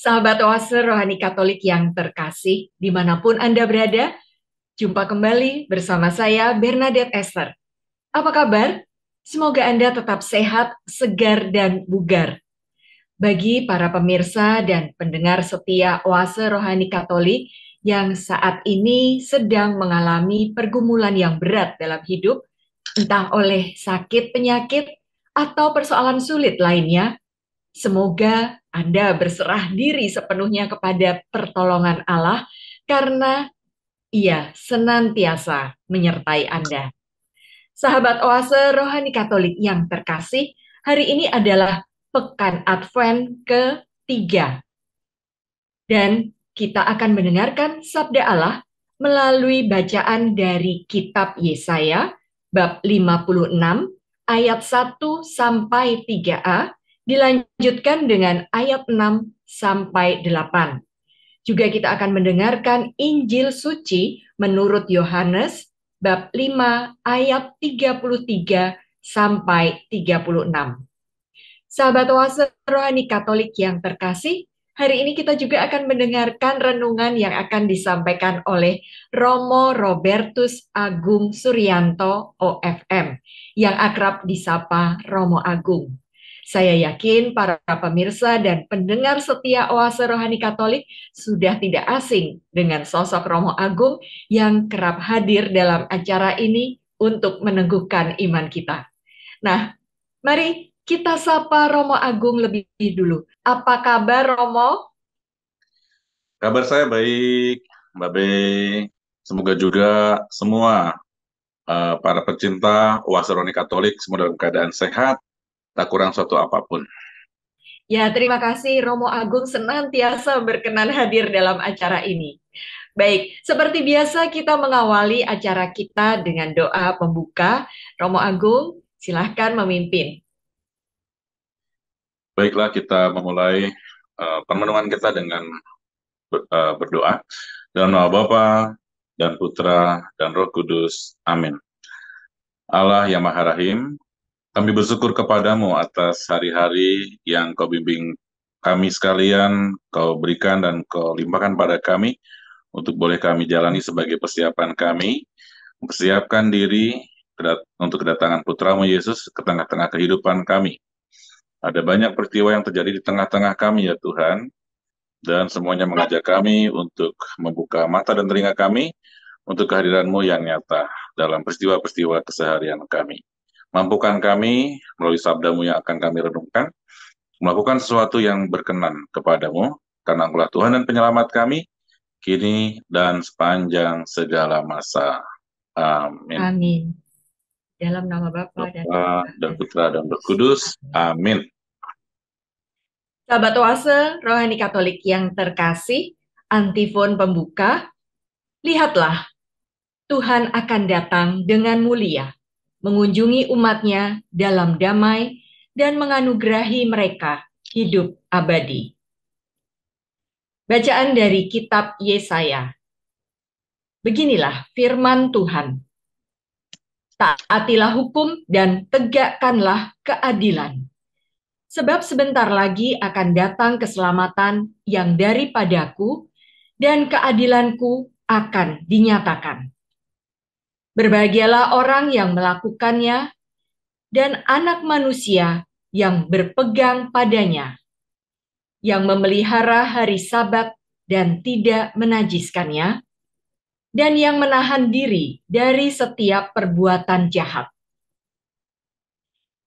Sahabat Oase Rohani Katolik yang terkasih, dimanapun Anda berada, jumpa kembali bersama saya, Bernadette Esther. Apa kabar? Semoga Anda tetap sehat, segar, dan bugar. Bagi para pemirsa dan pendengar setia Oase Rohani Katolik yang saat ini sedang mengalami pergumulan yang berat dalam hidup, entah oleh sakit, penyakit, atau persoalan sulit lainnya, semoga Anda berserah diri sepenuhnya kepada pertolongan Allah karena Ia senantiasa menyertai Anda. Sahabat Oase Rohani Katolik yang terkasih, hari ini adalah Pekan Advent ketiga. Dan kita akan mendengarkan sabda Allah melalui bacaan dari kitab Yesaya bab 56 ayat 1 sampai 3a, dilanjutkan dengan ayat 6 sampai 8. Juga kita akan mendengarkan Injil suci menurut Yohanes bab 5 ayat 33 sampai 36. Sahabat Oase Rohani Katolik yang terkasih, hari ini kita juga akan mendengarkan renungan yang akan disampaikan oleh Romo Robertus Agung Suryanto OFM, yang akrab disapa Romo Agung. Saya yakin para pemirsa dan pendengar setia Oase Rohani Katolik sudah tidak asing dengan sosok Romo Agung yang kerap hadir dalam acara ini untuk meneguhkan iman kita. Nah, mari kita sapa Romo Agung lebih dulu. Apa kabar, Romo? Kabar saya baik, Mbak Be. Semoga juga semua para pecinta Wasseroni Katolik semua dalam keadaan sehat, tak kurang suatu apapun. Ya, terima kasih Romo Agung senantiasa berkenan hadir dalam acara ini. Baik, seperti biasa kita mengawali acara kita dengan doa pembuka. Romo Agung, silahkan memimpin. Baiklah, kita memulai permenungan kita dengan berdoa. Dalam nama Bapa dan Putra dan Roh Kudus. Amin. Allah yang Maha Rahim, kami bersyukur kepadamu atas hari-hari yang kau bimbing kami sekalian, kau berikan dan kau limpahkan pada kami, untuk boleh kami jalani sebagai persiapan kami, mempersiapkan diri untuk kedatangan Putramu Yesus ke tengah-tengah kehidupan kami. Ada banyak peristiwa yang terjadi di tengah-tengah kami ya Tuhan, dan semuanya mengajak kami untuk membuka mata dan telinga kami untuk kehadiran-Mu yang nyata dalam peristiwa-peristiwa keseharian kami. Mampukan kami melalui sabda-Mu yang akan kami renungkan, melakukan sesuatu yang berkenan kepadamu, karena Engkaulah Tuhan dan Penyelamat kami, kini dan sepanjang segala masa. Amin. Amin. Dalam nama Bapa dan Bapa dan Putra dan Roh Kudus. Amin. Sahabat Oase Rohani Katolik yang terkasih, antifon pembuka, lihatlah, Tuhan akan datang dengan mulia, mengunjungi umatnya dalam damai, dan menganugerahi mereka hidup abadi. Bacaan dari kitab Yesaya. Beginilah firman Tuhan. Taatilah hukum dan tegakkanlah keadilan. Sebab sebentar lagi akan datang keselamatan yang daripadaku, dan keadilanku akan dinyatakan. Berbahagialah orang yang melakukannya, dan anak manusia yang berpegang padanya, yang memelihara hari Sabat dan tidak menajiskannya, dan yang menahan diri dari setiap perbuatan jahat.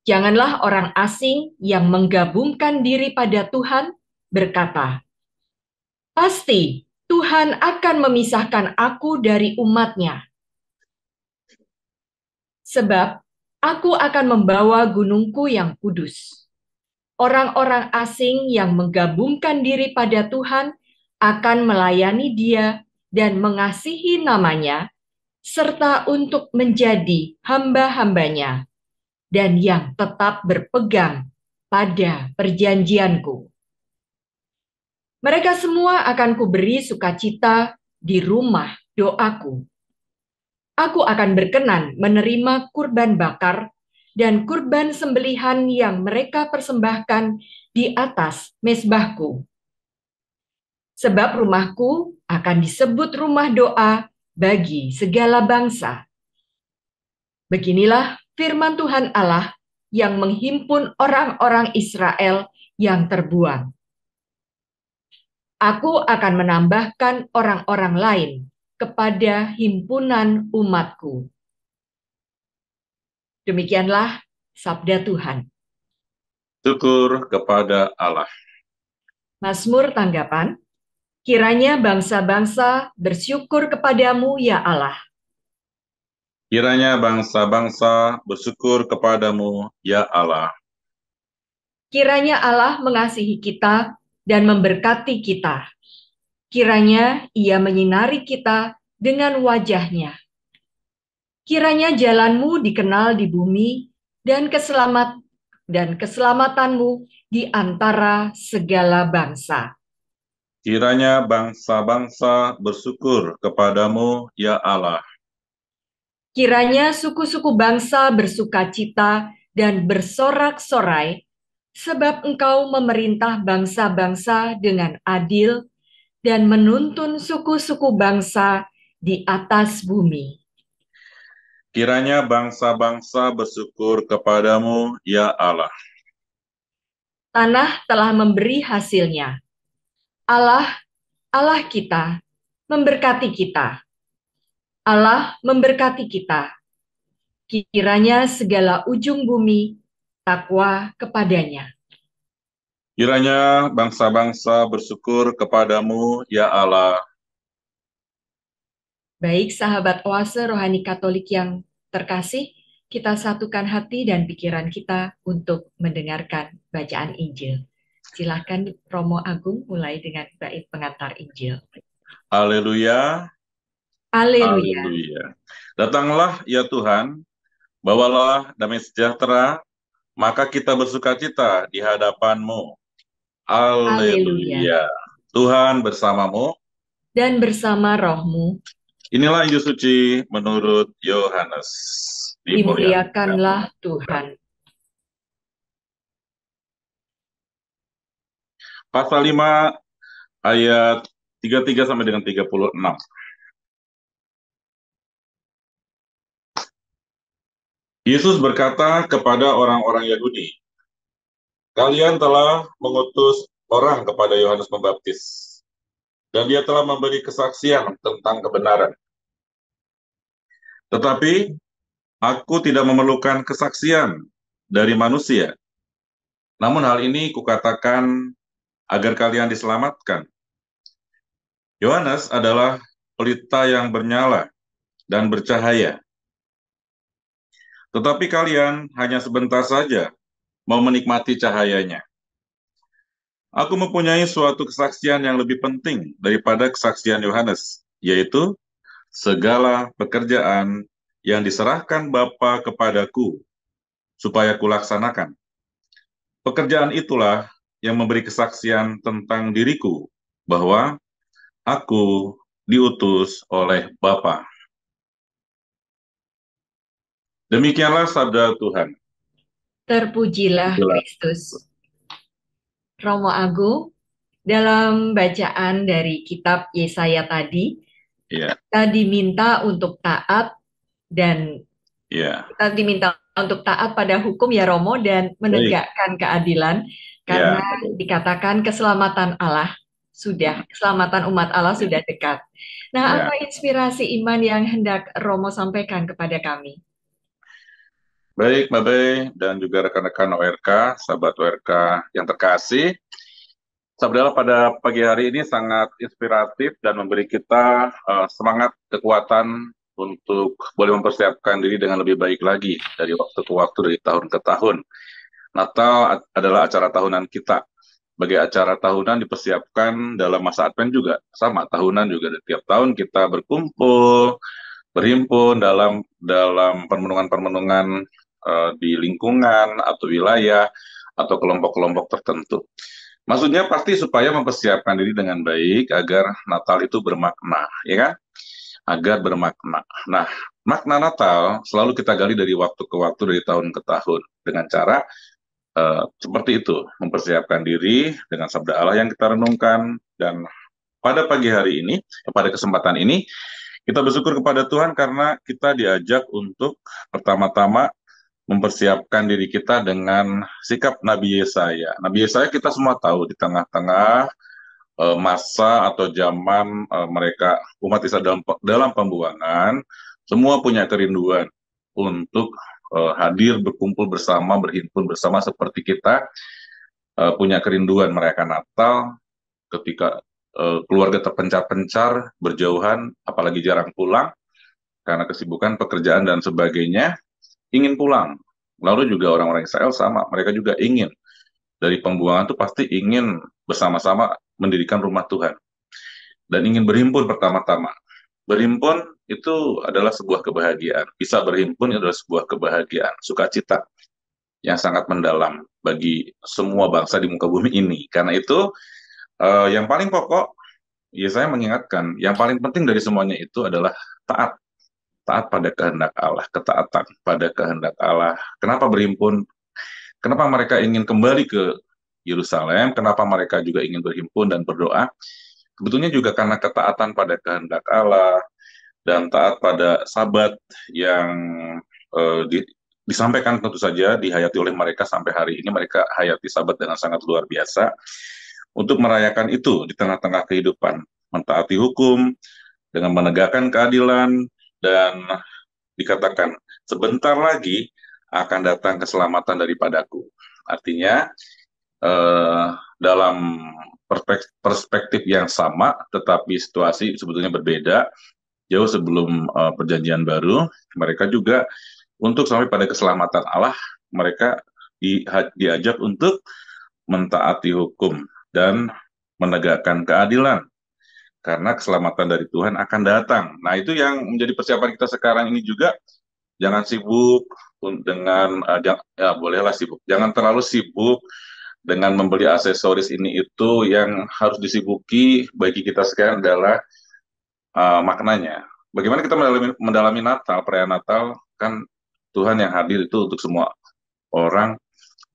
Janganlah orang asing yang menggabungkan diri pada Tuhan berkata, "Pasti Tuhan akan memisahkan aku dari umatnya. Sebab aku akan membawa gunungku yang kudus." Orang-orang asing yang menggabungkan diri pada Tuhan akan melayani Dia dan mengasihi namanya, serta untuk menjadi hamba-hambanya, dan yang tetap berpegang pada perjanjianku. Mereka semua akan kuberi sukacita di rumah doaku. Aku akan berkenan menerima kurban bakar dan kurban sembelihan yang mereka persembahkan di atas mezbahku. Sebab rumahku akan disebut rumah doa bagi segala bangsa. Beginilah firman Tuhan Allah yang menghimpun orang-orang Israel yang terbuang. Aku akan menambahkan orang-orang lain kepada himpunan umatku. Demikianlah sabda Tuhan. Syukur kepada Allah. Mazmur tanggapan, kiranya bangsa-bangsa bersyukur kepadamu ya Allah. Kiranya bangsa-bangsa bersyukur kepadamu, ya Allah. Kiranya Allah mengasihi kita dan memberkati kita. Kiranya Ia menyinari kita dengan wajah-Nya. Kiranya jalanmu dikenal di bumi dan keselamatanmu di antara segala bangsa. Kiranya bangsa-bangsa bersyukur kepadamu, ya Allah. Kiranya suku-suku bangsa bersukacita dan bersorak-sorai, sebab Engkau memerintah bangsa-bangsa dengan adil dan menuntun suku-suku bangsa di atas bumi. Kiranya bangsa-bangsa bersyukur kepadamu, ya Allah. Tanah telah memberi hasilnya. Allah, Allah kita, memberkati kita. Allah memberkati kita. Kiranya segala ujung bumi takwa kepadanya. Kiranya bangsa-bangsa bersyukur kepadamu, ya Allah. Baik sahabat Oase Rohani Katolik yang terkasih, kita satukan hati dan pikiran kita untuk mendengarkan bacaan Injil. Silakan Romo Agung mulai dengan bait pengantar Injil. Haleluya. Haleluya. Haleluya. Datanglah ya Tuhan, bawalah damai sejahtera, maka kita bersukacita di hadapan-Mu. Haleluya. Haleluya. Tuhan bersamamu. Dan bersama rohmu, Inilah Injil suci menurut Yohanes. dimuliakanlah Tuhan. Pasal 5 ayat 33 sampai dengan 36. Yesus berkata kepada orang-orang Yahudi, "Kalian telah mengutus orang kepada Yohanes Pembaptis, dan dia telah memberi kesaksian tentang kebenaran. Tetapi aku tidak memerlukan kesaksian dari manusia. Namun hal ini kukatakan agar kalian diselamatkan. Yohanes adalah pelita yang bernyala dan bercahaya. Tetapi kalian hanya sebentar saja mau menikmati cahayanya. Aku mempunyai suatu kesaksian yang lebih penting daripada kesaksian Yohanes, yaitu segala pekerjaan yang diserahkan Bapa kepadaku, supaya kulaksanakan. Pekerjaan itulah yang memberi kesaksian tentang diriku, bahwa aku diutus oleh Bapa." Demikianlah sabda Tuhan. Terpujilah Kristus. Romo Agung, dalam bacaan dari kitab Yesaya tadi, kita diminta untuk taat dan kita diminta untuk taat pada hukum ya Romo dan menegakkan keadilan karena dikatakan keselamatan umat Allah sudah dekat. Nah, apa inspirasi iman yang hendak Romo sampaikan kepada kami? Baik, Mbak Bey, dan juga rekan-rekan ORK, sahabat ORK yang terkasih. Sabda Allah pada pagi hari ini sangat inspiratif dan memberi kita semangat, kekuatan untuk boleh mempersiapkan diri dengan lebih baik lagi dari waktu ke waktu, dari tahun ke tahun. Natal adalah acara tahunan kita. Sebagai acara tahunan dipersiapkan dalam masa Advent juga. Sama, tahunan juga. Tiap tahun kita berkumpul, berhimpun dalam permenungan-permenungan di lingkungan atau wilayah atau kelompok-kelompok tertentu. Maksudnya pasti supaya mempersiapkan diri dengan baik agar Natal itu bermakna, ya kan? Agar bermakna. Nah, makna Natal selalu kita gali dari waktu ke waktu, dari tahun ke tahun, dengan cara seperti itu, mempersiapkan diri dengan sabda Allah yang kita renungkan, dan pada pagi hari ini, pada kesempatan ini, kita bersyukur kepada Tuhan karena kita diajak untuk pertama-tama mempersiapkan diri kita dengan sikap Nabi Yesaya. Nabi Yesaya kita semua tahu di tengah-tengah masa atau zaman mereka umat Israel dalam pembuangan, semua punya kerinduan untuk hadir berkumpul bersama, berhimpun bersama seperti kita punya kerinduan merayakan Natal ketika keluarga terpencar-pencar, berjauhan, apalagi jarang pulang karena kesibukan pekerjaan dan sebagainya, ingin pulang. Lalu juga orang-orang Israel sama, mereka juga ingin dari pembuangan itu pasti ingin bersama-sama mendirikan rumah Tuhan dan ingin berhimpun pertama-tama. Berhimpun itu adalah sebuah kebahagiaan. Bisa berhimpun itu adalah sebuah kebahagiaan, sukacita yang sangat mendalam bagi semua bangsa di muka bumi ini. Karena itu yang paling pokok, ya saya mengingatkan, yang paling penting dari semuanya itu adalah taat. Taat pada kehendak Allah, ketaatan pada kehendak Allah. Kenapa berhimpun? Kenapa mereka ingin kembali ke Yerusalem? Kenapa mereka juga ingin berhimpun dan berdoa? Sebetulnya juga karena ketaatan pada kehendak Allah dan taat pada Sabat yang disampaikan tentu saja dihayati oleh mereka sampai hari ini. Mereka hayati Sabat dengan sangat luar biasa untuk merayakan itu di tengah-tengah kehidupan, mentaati hukum dengan menegakkan keadilan dan dikatakan sebentar lagi akan datang keselamatan daripadaku. Artinya dalam perspektif yang sama, tetapi situasi sebetulnya berbeda. Jauh sebelum perjanjian baru, mereka juga untuk sampai pada keselamatan Allah, mereka diajak untuk mentaati hukum dan menegakkan keadilan. Karena keselamatan dari Tuhan akan datang. Nah, itu yang menjadi persiapan kita sekarang ini juga. Jangan sibuk dengan, ya bolehlah sibuk. Jangan terlalu sibuk dengan membeli aksesoris ini itu. Yang harus disibuki bagi kita sekarang adalah maknanya. Bagaimana kita mendalami Natal, perayaan Natal, kan Tuhan yang hadir itu untuk semua orang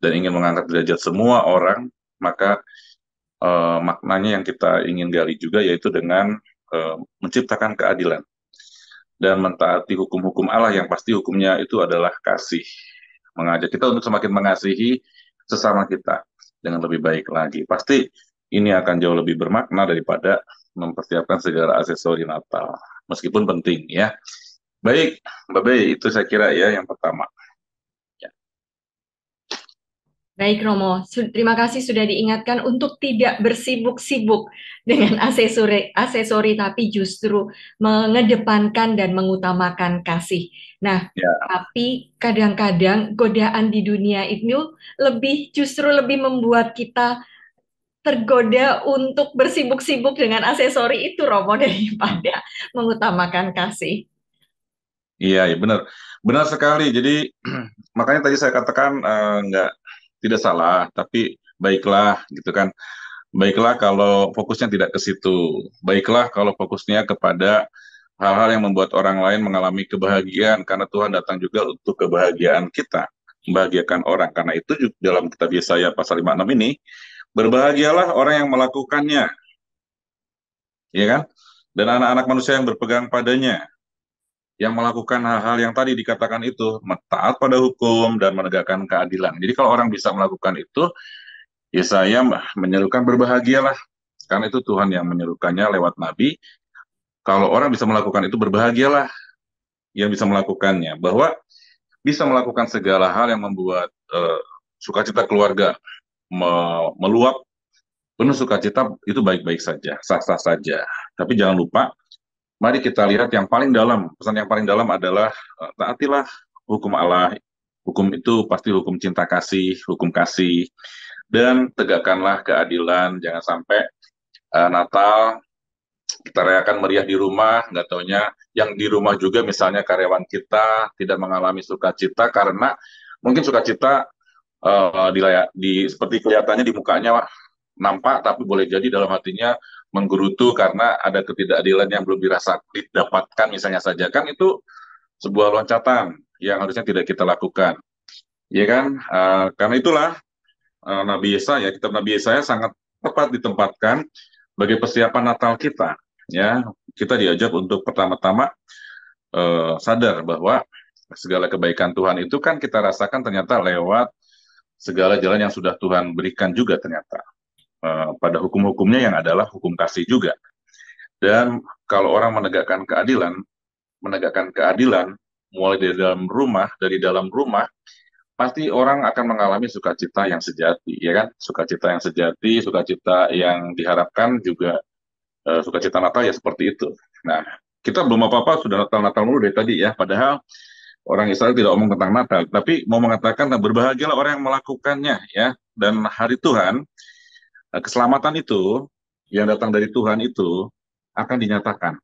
dan ingin mengangkat derajat semua orang, maka maknanya yang kita ingin gali juga yaitu dengan menciptakan keadilan dan mentaati hukum-hukum Allah yang pasti hukumnya itu adalah kasih. Mengajak kita untuk semakin mengasihi sesama kita dengan lebih baik lagi. Pasti ini akan jauh lebih bermakna daripada mempersiapkan segala aksesori Natal. Meskipun penting ya. Baik, Mbak Bey, itu saya kira ya yang pertama. Ya. Baik Romo, terima kasih sudah diingatkan untuk tidak bersibuk-sibuk dengan aksesori, tapi justru mengedepankan dan mengutamakan kasih. Nah, Ya. tapi kadang-kadang godaan di dunia ini justru lebih membuat kita tergoda untuk bersibuk-sibuk dengan aksesori itu, Romo, daripada mengutamakan kasih. Iya, ya, benar. Benar sekali. Jadi makanya tadi saya katakan tidak salah, tapi baiklah gitu kan. Baiklah kalau fokusnya tidak ke situ. Baiklah kalau fokusnya kepada hal-hal yang membuat orang lain mengalami kebahagiaan karena Tuhan datang juga untuk kebahagiaan kita, membahagiakan orang. Karena itu juga dalam kitab Yesaya pasal 56 ini, berbahagialah orang yang melakukannya, ya kan? Dan anak-anak manusia yang berpegang padanya, yang melakukan hal-hal yang tadi dikatakan itu, taat pada hukum dan menegakkan keadilan. Jadi kalau orang bisa melakukan itu, Yesaya menyerukan berbahagialah, karena itu Tuhan yang menyerukannya lewat Nabi. Kalau orang bisa melakukan itu, berbahagialah yang bisa melakukannya, bahwa bisa melakukan segala hal yang membuat sukacita keluarga meluap, penuh sukacita, itu baik-baik saja, sah-sah saja. Tapi jangan lupa, mari kita lihat yang paling dalam, pesan yang paling dalam adalah taatilah hukum Allah. Hukum itu pasti hukum cinta kasih, hukum kasih, dan tegakkanlah keadilan. Jangan sampai Natal kita rayakan meriah di rumah, nggak taunya yang di rumah juga misalnya karyawan kita tidak mengalami sukacita karena mungkin sukacita seperti kelihatannya di mukanya nampak, tapi boleh jadi dalam hatinya menggerutu karena ada ketidakadilan yang belum didapatkan misalnya saja, kan itu sebuah loncatan yang harusnya tidak kita lakukan, ya kan? Karena itulah Nabi Yesaya, kitab Nabi Yesaya sangat tepat ditempatkan sebagai persiapan Natal kita, ya, kita diajak untuk pertama-tama sadar bahwa segala kebaikan Tuhan itu kan kita rasakan ternyata lewat segala jalan yang sudah Tuhan berikan juga ternyata. Pada hukum-hukumnya yang adalah hukum kasih juga. Dan kalau orang menegakkan keadilan mulai dari dalam rumah, pasti orang akan mengalami sukacita yang sejati, ya kan? Sukacita yang sejati, sukacita yang diharapkan juga sukacita Natal ya seperti itu. Nah, kita belum apa-apa sudah Natal-Natal mulu dari tadi ya, padahal orang Israel tidak omong tentang Natal, tapi mau mengatakan berbahagialah orang yang melakukannya ya. Dan hari Tuhan, keselamatan itu yang datang dari Tuhan itu akan dinyatakan.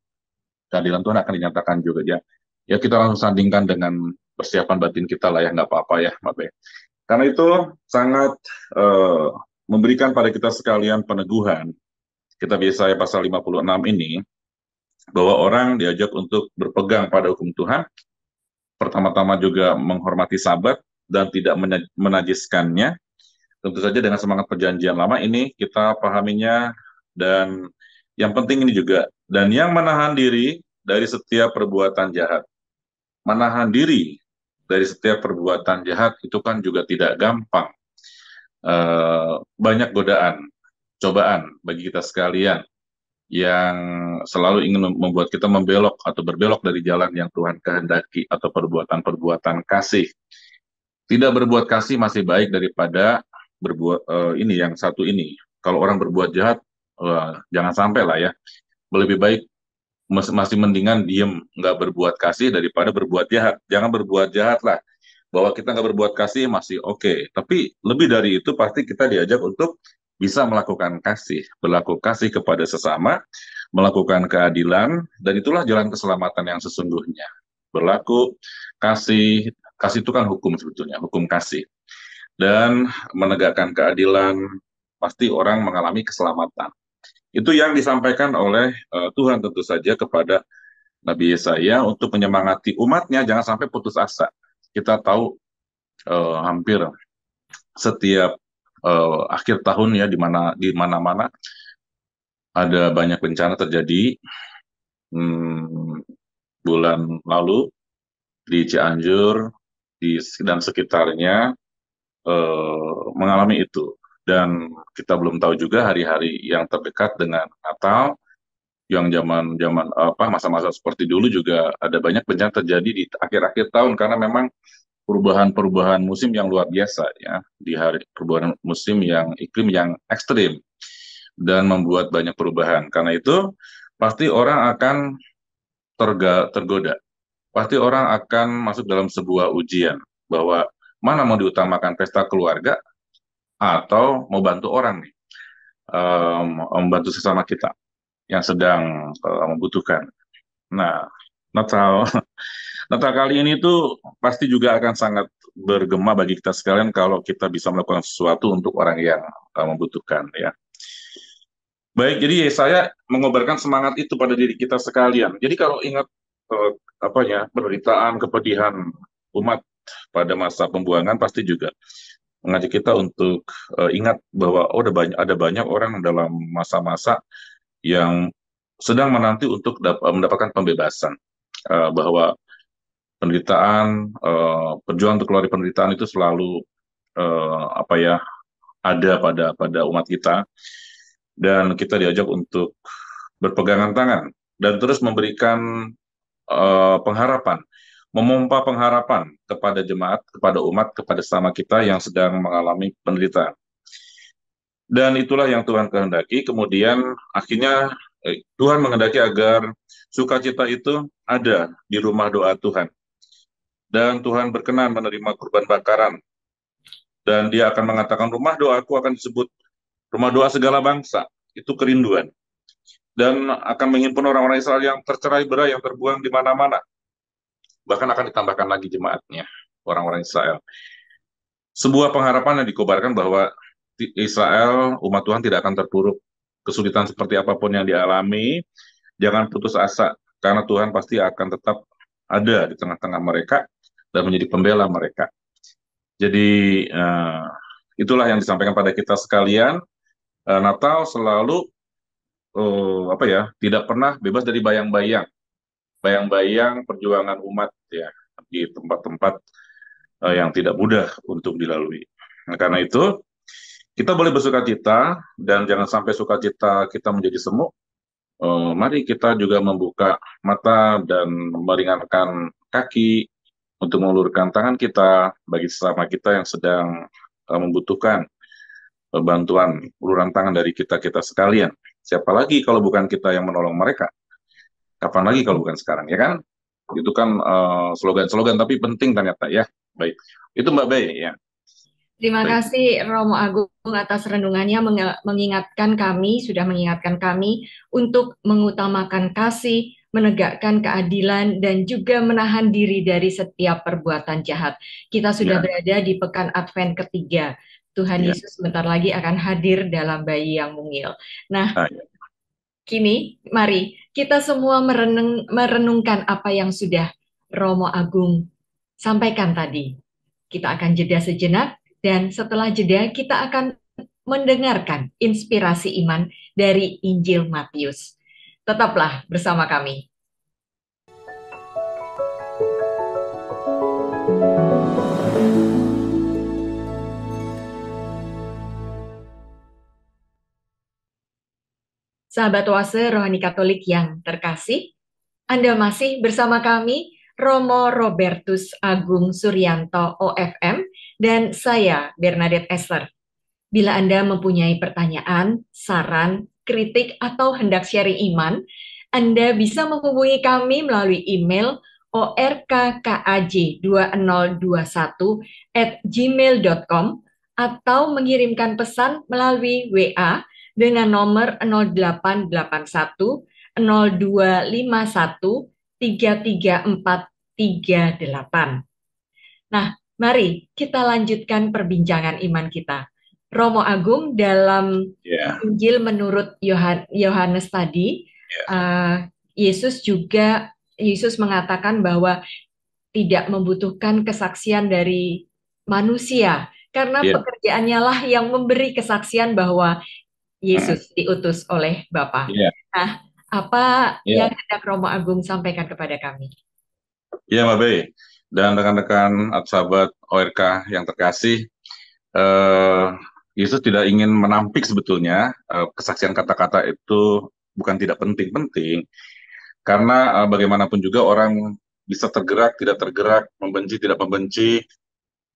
Keadilan Tuhan akan dinyatakan juga ya. Ya kita langsung sandingkan dengan persiapan batin kita lah ya, nggak apa-apa ya, Mbak Be. Karena itu sangat eh, memberikan pada kita sekalian peneguhan. Kita biasa ya pasal 56 ini, bahwa orang diajak untuk berpegang pada hukum Tuhan, pertama-tama juga menghormati Sabat dan tidak menajiskannya. Tentu saja dengan semangat perjanjian lama ini kita pahaminya, dan yang penting ini juga, dan yang menahan diri dari setiap perbuatan jahat. Menahan diri dari setiap perbuatan jahat itu kan juga tidak gampang. Banyak godaan, cobaan bagi kita sekalian yang selalu ingin membuat kita membelok atau berbelok dari jalan yang Tuhan kehendaki, atau perbuatan-perbuatan kasih. Tidak berbuat kasih masih baik daripada berbuat ini yang satu ini. Kalau orang berbuat jahat, jangan sampai lah ya. Lebih baik masih mendingan diem, nggak berbuat kasih daripada berbuat jahat. Jangan berbuat jahat lah. Bahwa kita nggak berbuat kasih masih oke. Tapi lebih dari itu pasti kita diajak untuk bisa melakukan kasih, berlaku kasih kepada sesama, melakukan keadilan, dan itulah jalan keselamatan yang sesungguhnya. Berlaku kasih, kasih itu kan hukum sebetulnya, hukum kasih. Dan menegakkan keadilan, pasti orang mengalami keselamatan. Itu yang disampaikan oleh Tuhan tentu saja kepada Nabi Yesaya untuk menyemangati umatnya jangan sampai putus asa. Kita tahu hampir setiap akhir tahun ya, di mana-mana ada banyak bencana terjadi. Bulan lalu di Cianjur dan sekitarnya mengalami itu, dan kita belum tahu juga hari-hari yang terdekat dengan Natal, yang zaman-zaman masa-masa seperti dulu juga ada banyak bencana terjadi di akhir-akhir tahun, karena memang perubahan-perubahan musim yang luar biasa ya, di hari perubahan musim yang iklim yang ekstrim dan membuat banyak perubahan. Karena itu pasti orang akan tergoda, pasti orang akan masuk dalam sebuah ujian bahwa mana mau diutamakan pesta keluarga atau mau bantu orang nih, membantu sesama kita yang sedang membutuhkan. Nah, Natal Natal kali ini tuh pasti juga akan sangat bergema bagi kita sekalian kalau kita bisa melakukan sesuatu untuk orang yang membutuhkan ya. Baik, jadi saya mengobarkan semangat itu pada diri kita sekalian. Jadi kalau ingat penderitaan, kepedihan umat pada masa pembuangan, pasti juga mengajak kita untuk ingat bahwa ada banyak orang dalam masa-masa yang sedang menanti untuk mendapatkan pembebasan, bahwa penderitaan, perjuangan untuk keluar dari penderitaan itu selalu ada pada umat kita, dan kita diajak untuk berpegangan tangan dan terus memberikan pengharapan, memompa pengharapan kepada jemaat, kepada umat, kepada sesama kita yang sedang mengalami penderitaan. Dan itulah yang Tuhan kehendaki. Kemudian akhirnya Tuhan menghendaki agar sukacita itu ada di rumah doa Tuhan. Dan Tuhan berkenan menerima kurban bakaran. Dan dia akan mengatakan, rumah doaku akan disebut rumah doa segala bangsa. Itu kerinduan. Dan akan menghimpun orang-orang Israel yang tercerai-berai, yang terbuang di mana-mana. Bahkan akan ditambahkan lagi jemaatnya, orang-orang Israel. Sebuah pengharapan yang dikobarkan bahwa Israel, umat Tuhan tidak akan terpuruk. Kesulitan seperti apapun yang dialami, jangan putus asa, karena Tuhan pasti akan tetap ada di tengah-tengah mereka dan menjadi pembela mereka. Jadi itulah yang disampaikan pada kita sekalian. Natal selalu apa ya, tidak pernah bebas dari bayang-bayang perjuangan umat ya di tempat-tempat yang tidak mudah untuk dilalui. Nah, karena itu kita boleh bersukacita dan jangan sampai sukacita kita menjadi semu. Mari kita juga membuka mata dan meringankan kaki untuk mengulurkan tangan kita bagi sesama kita yang sedang membutuhkan bantuan uluran tangan dari kita-kita sekalian. Siapa lagi kalau bukan kita yang menolong mereka? Kapan lagi kalau bukan sekarang, ya kan? Itu kan slogan-slogan, tapi penting ternyata ya. Baik, itu Mbak Bay ya. Terima Baik, kasih Romo Agung atas renungannya sudah mengingatkan kami untuk mengutamakan kasih, menegakkan keadilan, dan juga menahan diri dari setiap perbuatan jahat. Kita sudah ya, berada di pekan Advent ketiga. Tuhan ya. Yesus sebentar lagi akan hadir dalam bayi yang mungil. Nah, Nah, ya. kini mari kita semua merenungkan apa yang sudah Romo Agung sampaikan tadi. Kita akan jeda sejenak dan setelah jeda kita akan mendengarkan inspirasi iman dari Injil Matius. Tetaplah bersama kami. Sahabat Oase Rohani Katolik yang terkasih, Anda masih bersama kami, Romo Robertus Agung Suryanto OFM, dan saya Bernadette Esler. Bila Anda mempunyai pertanyaan, saran, kritik, atau hendak sharing iman, Anda bisa menghubungi kami melalui email orkkaj2021@gmail.com atau mengirimkan pesan melalui WA dengan nomor 0881 0251 33438. Nah, mari kita lanjutkan perbincangan iman kita. Romo Agung dalam Ya, Injil menurut Yohanes tadi, ya, eh, Yesus mengatakan bahwa tidak membutuhkan kesaksian dari manusia karena ya, pekerjaannya lah yang memberi kesaksian bahwa mm, Yesus diutus oleh Bapa. ya, Nah, apa ya, yang hendak Romo Agung sampaikan kepada kami? ya, Mbak Bay. Dan rekan-rekan sahabat ORK yang terkasih, eh, Yesus tidak ingin menampik sebetulnya kesaksian kata-kata itu bukan tidak penting-penting, karena bagaimanapun juga orang bisa tergerak, tidak tergerak, membenci, tidak membenci,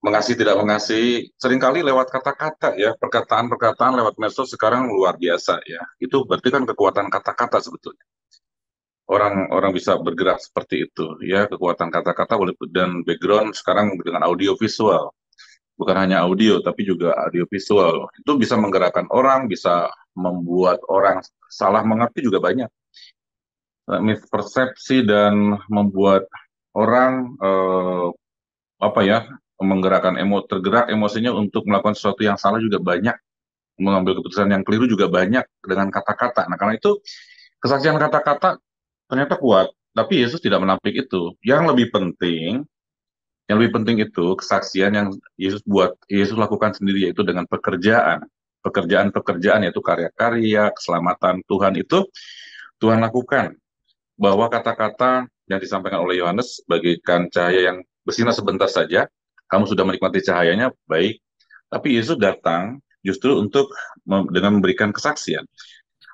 mengasihi, tidak mengasihi, seringkali lewat kata-kata ya, perkataan-perkataan lewat medsos sekarang luar biasa ya. Itu berarti kan kekuatan kata-kata sebetulnya. Orang-orang bisa bergerak seperti itu ya, kekuatan kata-kata boleh, dan background sekarang dengan audio visual, bukan hanya audio tapi juga audio visual, itu bisa menggerakkan orang, bisa membuat orang salah mengerti juga banyak. Mispersepsi dan membuat orang apa ya, menggerakkan tergerak emosinya untuk melakukan sesuatu yang salah juga banyak, mengambil keputusan yang keliru juga banyak dengan kata-kata. Nah, karena itu kesaksian kata-kata ternyata kuat, tapi Yesus tidak menampik itu. Yang lebih penting itu kesaksian yang Yesus lakukan sendiri, yaitu dengan pekerjaan-pekerjaan, yaitu karya-karya, keselamatan Tuhan itu Tuhan lakukan. Bahwa kata-kata yang disampaikan oleh Yohanes bagaikan cahaya yang bersinar sebentar saja, kamu sudah menikmati cahayanya, baik. Tapi Yesus datang justru untuk dengan memberikan kesaksian.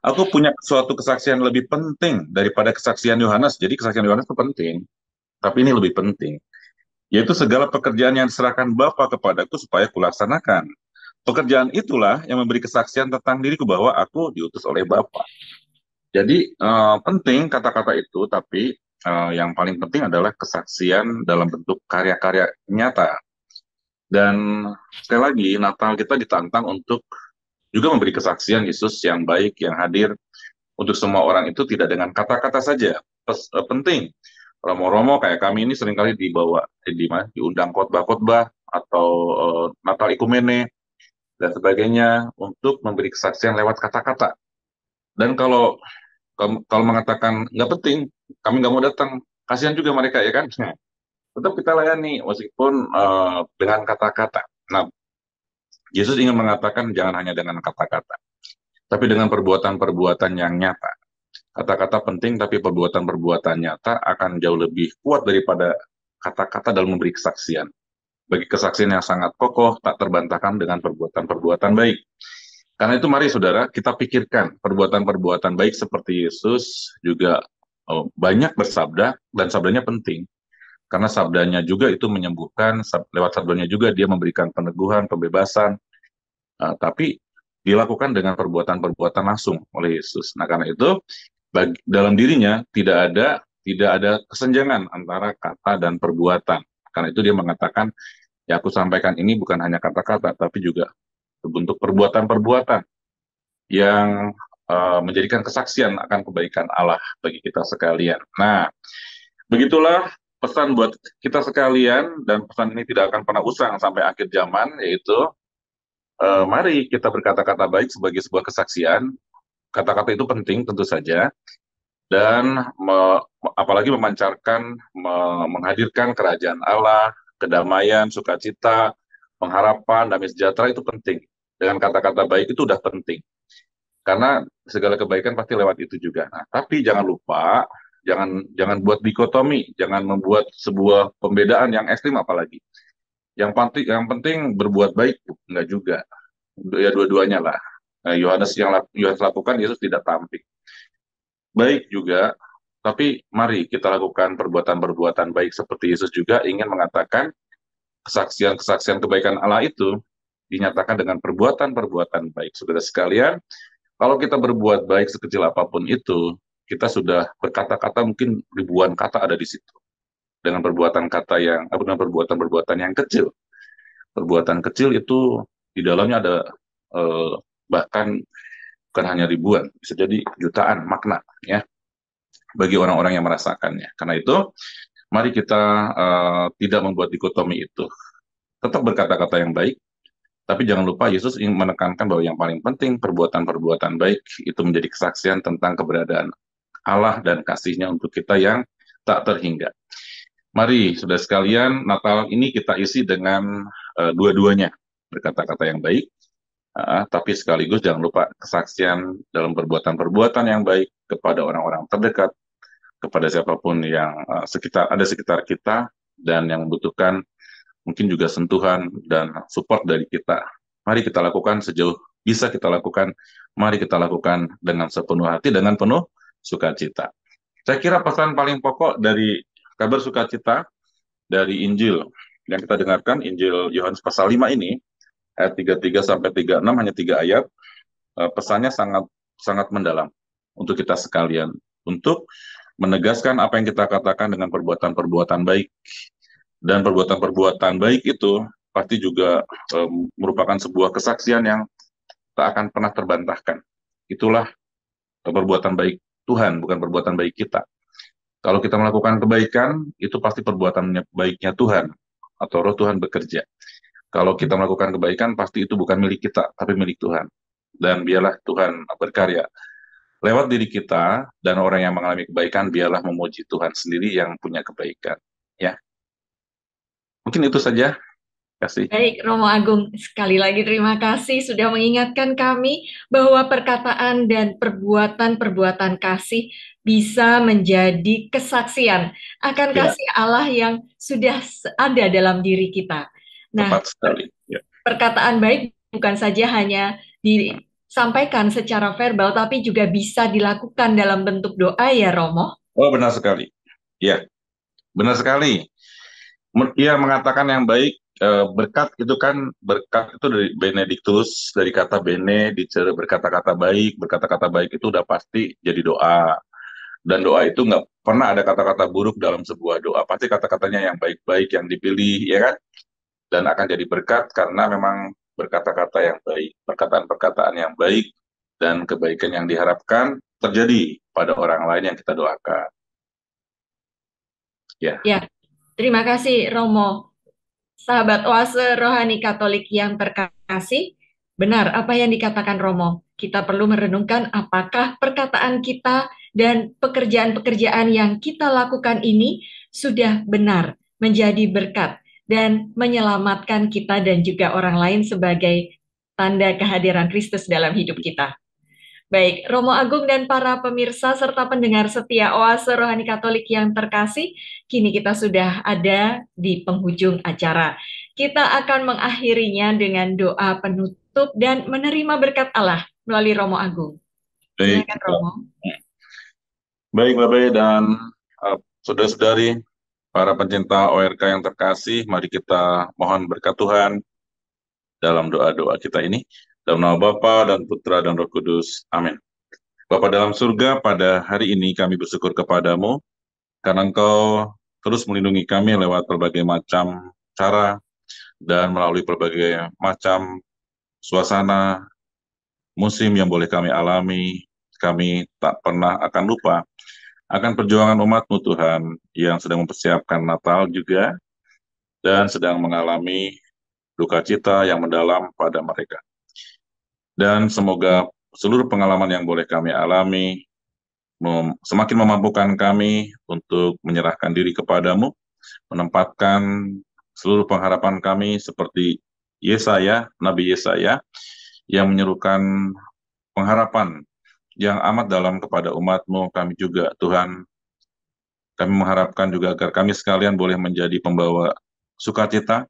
Aku punya suatu kesaksian lebih penting daripada kesaksian Yohanes. Jadi kesaksian Yohanes itu penting, tapi ini lebih penting, yaitu segala pekerjaan yang diserahkan Bapa kepadaku supaya kulaksanakan. Pekerjaan itulah yang memberi kesaksian tentang diriku bahwa aku diutus oleh Bapa. Jadi penting kata-kata itu, tapi yang paling penting adalah kesaksian dalam bentuk karya-karya nyata. Dan sekali lagi, Natal kita ditantang untuk juga memberi kesaksian Yesus yang baik, yang hadir untuk semua orang itu tidak dengan kata-kata saja. Penting. Romo-romo kayak kami ini seringkali diundang khotbah-khotbah atau Natal Ikumene dan sebagainya untuk memberi kesaksian lewat kata-kata. Dan kalau mengatakan nggak penting, kami nggak mau datang, kasihan juga mereka ya kan. Nah, tetap kita layani meskipun dengan kata-kata. Nah, Yesus ingin mengatakan jangan hanya dengan kata-kata. tapi dengan perbuatan-perbuatan yang nyata. Kata-kata penting, tapi perbuatan-perbuatan nyata akan jauh lebih kuat daripada kata-kata dalam memberi kesaksian. Bagi kesaksian yang sangat kokoh, tak terbantahkan dengan perbuatan-perbuatan baik. Karena itu mari saudara, kita pikirkan perbuatan-perbuatan baik seperti Yesus juga banyak bersabda, dan sabdanya penting. Karena sabdanya juga itu menyembuhkan, lewat sabdanya juga dia memberikan peneguhan, pembebasan, tapi dilakukan dengan perbuatan-perbuatan langsung oleh Yesus. Nah karena itu, dalam dirinya tidak ada kesenjangan antara kata dan perbuatan. Karena itu dia mengatakan, ya aku sampaikan ini bukan hanya kata-kata, tapi juga bentuk perbuatan-perbuatan yang menjadikan kesaksian akan kebaikan Allah bagi kita sekalian. Nah, begitulah pesan buat kita sekalian, dan pesan ini tidak akan pernah usang sampai akhir zaman, yaitu mari kita berkata-kata baik sebagai sebuah kesaksian. Kata-kata itu penting tentu saja, dan apalagi memancarkan, menghadirkan kerajaan Allah, kedamaian, sukacita, pengharapan, damai sejahtera itu penting. Dengan kata-kata baik itu udah penting. Karena segala kebaikan pasti lewat itu juga. Nah, tapi jangan lupa, jangan jangan buat dikotomi, jangan membuat sebuah pembedaan yang ekstrim apalagi. Yang penting berbuat baik, enggak juga. Ya dua-duanya lah. Nah, Yohanes lakukan, Yesus tidak tampik. Baik juga, tapi mari kita lakukan perbuatan-perbuatan baik seperti Yesus juga ingin mengatakan kesaksian-kesaksian kebaikan Allah itu dinyatakan dengan perbuatan-perbuatan baik. Saudara sekalian, kalau kita berbuat baik sekecil apapun itu, kita sudah berkata-kata, mungkin ribuan kata ada di situ. Dengan dengan perbuatan-perbuatan yang kecil. Perbuatan kecil itu di dalamnya ada bahkan bukan hanya ribuan, bisa jadi jutaan makna ya bagi orang-orang yang merasakannya. Karena itu, mari kita tidak membuat dikotomi itu. Tetap berkata-kata yang baik, tapi jangan lupa Yesus ingin menekankan bahwa yang paling penting perbuatan-perbuatan baik itu menjadi kesaksian tentang keberadaan Allah dan kasih-Nya untuk kita yang tak terhingga. Mari, saudara sekalian, Natal ini kita isi dengan dua-duanya, berkata-kata yang baik, tapi sekaligus jangan lupa kesaksian dalam perbuatan-perbuatan yang baik kepada orang-orang terdekat, kepada siapapun yang sekitar kita, dan yang membutuhkan mungkin juga sentuhan dan support dari kita. Mari kita lakukan sejauh bisa kita lakukan, mari kita lakukan dengan sepenuh hati, dengan penuh sukacita. Saya kira pesan paling pokok dari kabar sukacita dari Injil yang kita dengarkan, Injil Yohanes pasal 5 ini, ayat 33 sampai 36, hanya 3 ayat, pesannya sangat sangat mendalam untuk kita sekalian, untuk menegaskan apa yang kita katakan dengan perbuatan-perbuatan baik. Dan perbuatan-perbuatan baik itu pasti juga merupakan sebuah kesaksian yang tak akan pernah terbantahkan. Itulah perbuatan baik Tuhan, bukan perbuatan baik kita. Kalau kita melakukan kebaikan, itu pasti perbuatan baiknya Tuhan, atau roh Tuhan bekerja. Kalau kita melakukan kebaikan, pasti itu bukan milik kita, tapi milik Tuhan. Dan biarlah Tuhan berkarya lewat diri kita, dan orang yang mengalami kebaikan, biarlah memuji Tuhan sendiri yang punya kebaikan. Ya, mungkin itu saja. Kasih. Baik, Romo Agung, sekali lagi terima kasih sudah mengingatkan kami bahwa perkataan dan perbuatan-perbuatan kasih bisa menjadi kesaksian akan Ya, kasih Allah yang sudah ada dalam diri kita. Nah, tepat sekali. Ya. perkataan baik bukan saja hanya disampaikan secara verbal, tapi juga bisa dilakukan dalam bentuk doa ya, Romo. Oh, benar sekali. Ya, benar sekali. Ia mengatakan yang baik, berkat itu dari Benedictus, dari kata bene, berkata-kata baik itu udah pasti jadi doa. Dan doa itu nggak pernah ada kata-kata buruk dalam sebuah doa, pasti kata-katanya yang baik-baik, yang dipilih, ya kan? Dan akan jadi berkat karena memang berkata-kata yang baik, perkataan-perkataan yang baik, dan kebaikan yang diharapkan terjadi pada orang lain yang kita doakan. Ya. Ya, terima kasih Romo. Sahabat oase rohani Katolik yang terkasih, benar apa yang dikatakan Romo. Kita perlu merenungkan apakah perkataan kita dan pekerjaan-pekerjaan yang kita lakukan ini sudah benar menjadi berkat dan menyelamatkan kita dan juga orang lain sebagai tanda kehadiran Kristus dalam hidup kita. Baik, Romo Agung dan para pemirsa serta pendengar setia Oase Rohani Katolik yang terkasih, kini kita sudah ada di penghujung acara. Kita akan mengakhirinya dengan doa penutup dan menerima berkat Allah melalui Romo Agung. Baik, Silakan Romo. baik Bapak dan saudara-saudari, para pencinta ORK yang terkasih, mari kita mohon berkat Tuhan dalam doa-doa kita ini. Dalam nama Bapa dan Putra dan Roh Kudus. Amin. Bapa dalam surga, pada hari ini kami bersyukur kepadamu, karena Engkau terus melindungi kami lewat berbagai macam cara dan melalui berbagai macam suasana musim yang boleh kami alami. Kami tak pernah akan lupa akan perjuangan umat-Mu Tuhan yang sedang mempersiapkan Natal juga dan sedang mengalami duka cita yang mendalam pada mereka. Dan semoga seluruh pengalaman yang boleh kami alami semakin memampukan kami untuk menyerahkan diri kepadamu, menempatkan seluruh pengharapan kami seperti Yesaya, Nabi Yesaya, yang menyerukan pengharapan yang amat dalam kepada umat-Mu. Kami juga, Tuhan, kami mengharapkan juga agar kami sekalian boleh menjadi pembawa sukacita,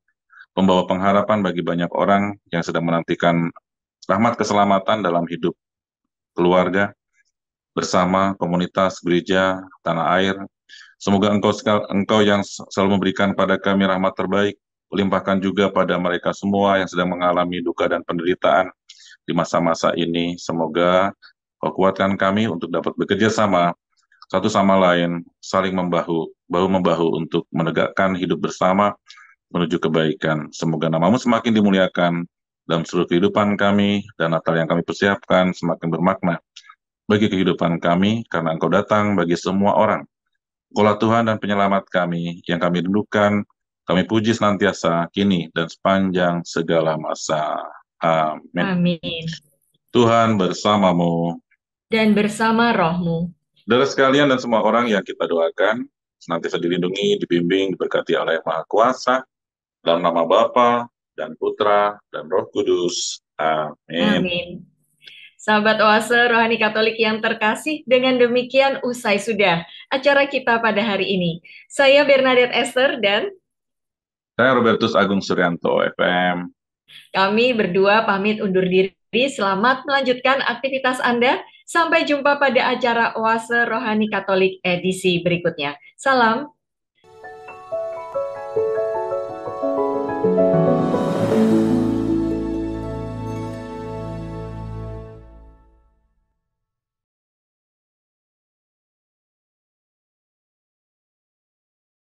pembawa pengharapan bagi banyak orang yang sedang menantikan rahmat keselamatan dalam hidup keluarga, bersama komunitas gereja tanah air. Semoga Engkau yang selalu memberikan pada kami rahmat terbaik, limpahkan juga pada mereka semua yang sedang mengalami duka dan penderitaan di masa-masa ini. Semoga Kau kuatkan kami untuk dapat bekerja sama satu sama lain, saling bahu-membahu untuk menegakkan hidup bersama menuju kebaikan. Semoga namamu semakin dimuliakan dalam seluruh kehidupan kami, dan Natal yang kami persiapkan semakin bermakna bagi kehidupan kami, karena Engkau datang bagi semua orang. Engkaulah Tuhan dan penyelamat kami, yang kami rindukan, kami puji senantiasa, kini dan sepanjang segala masa. Amin. Amin. Tuhan bersamamu. Dan bersama rohmu. Saudara sekalian dan semua orang yang kita doakan, senantiasa dilindungi, dibimbing, diberkati oleh Yang Maha Kuasa, dalam nama Bapa dan Putra dan Roh Kudus. Amin. Amin. Sahabat Oase Rohani Katolik yang terkasih, dengan demikian usai sudah acara kita pada hari ini. Saya Bernadette Esther dan Saya Robertus Agung Suryanto, FM. kami berdua pamit undur diri. Selamat melanjutkan aktivitas Anda. Sampai jumpa pada acara Oase Rohani Katolik edisi berikutnya. Salam.